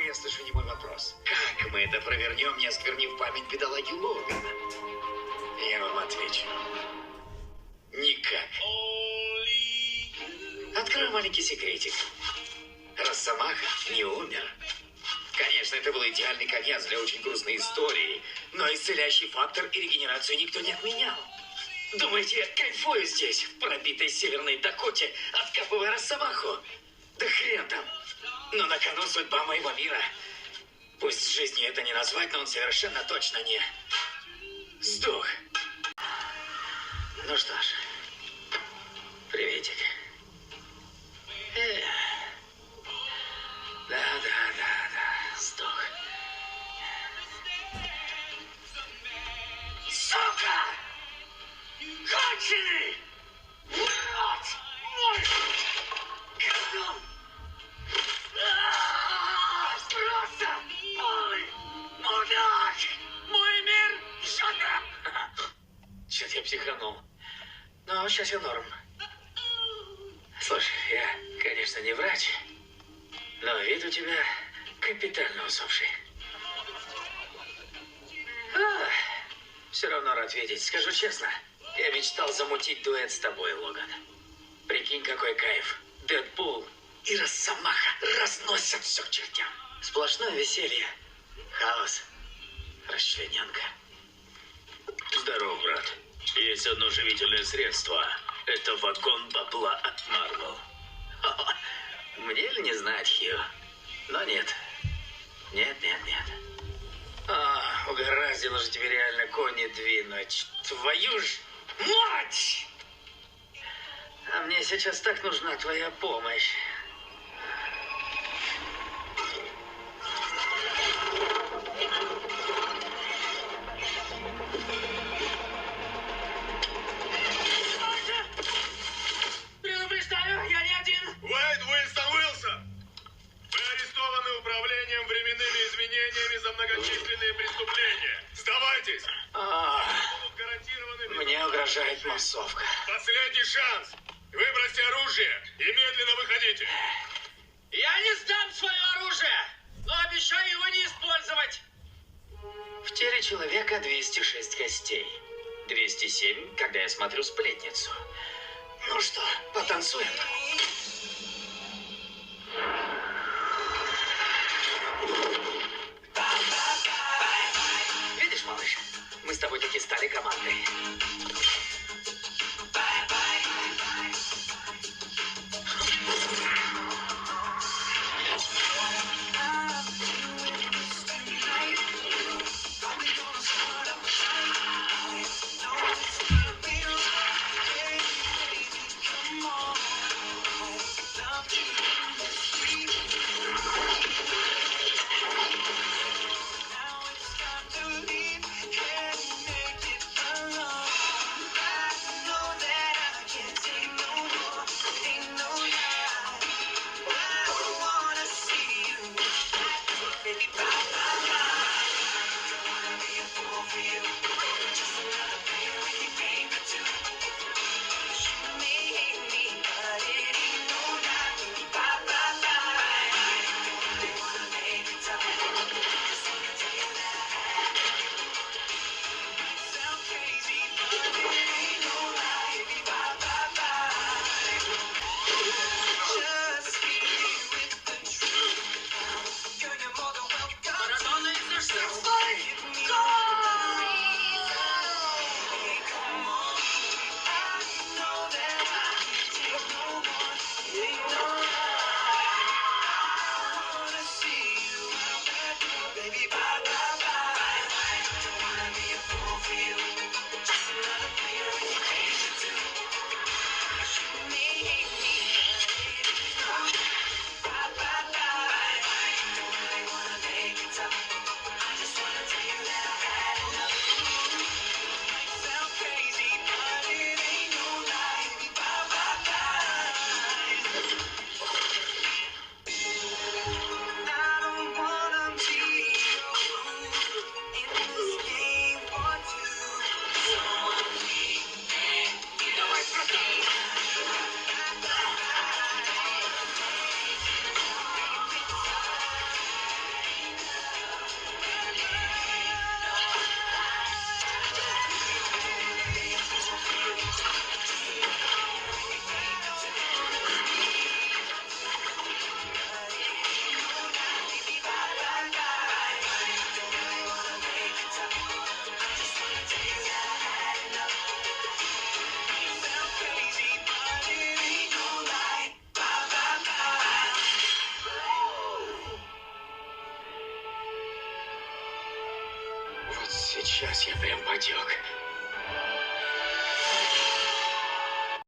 я слышу немой вопрос. Как мы это провернем, не осквернив память бедолаги Логана? Я вам отвечу. Никак. Открою маленький секретик. Росомаха не умер. Конечно, это был идеальный конец для очень грустной истории, но исцеляющий фактор и регенерацию никто не отменял. Думаете, я кайфую здесь, в пробитой Северной Дакоте, откапывая Росомаху? Да хрен там. Но на кону судьба моего мира. Пусть жизнью это не назвать, но он совершенно точно не сдох. Ну что ж, приветик. Да, сдох. Сука! Конченый! Урод! Мой! Говном! Просто полный мудак! Мой мир жжёт! Чё-то я психанул. Но сейчас я норм. Слушай, я, конечно, не врач, но вид у тебя капитально усопший. Все равно рад видеть. Скажу честно, я мечтал замутить дуэт с тобой, Логан. Прикинь, какой кайф. Дэдпул и Росомаха разносят все к чертям. Сплошное веселье, хаос, расчлененка. Здорово, брат. Есть одно живительное средство. Это вагон бабла от Марвел. Мне ли не знать, Хью? Но нет. Нет. Угораздило же тебе реально кони двинуть. Твою ж мать! А мне сейчас так нужна твоя помощь. Предупреждаю, я не один. Уэйд Уинстон Уилсон! Вы арестованы управлением временными изменениями за многочисленные преступления. Сдавайтесь! Будут гарантированы... Мне угрожает массовка. Последний шанс! Выбросьте оружие и медленно выходите! Я не сдам свое оружие, но обещаю его не использовать. В теле человека 206 костей. 207, когда я смотрю «Сплетницу». Ну что, потанцуем? Видишь, малыш, мы с тобой таки стали командой. Сейчас я прям потек.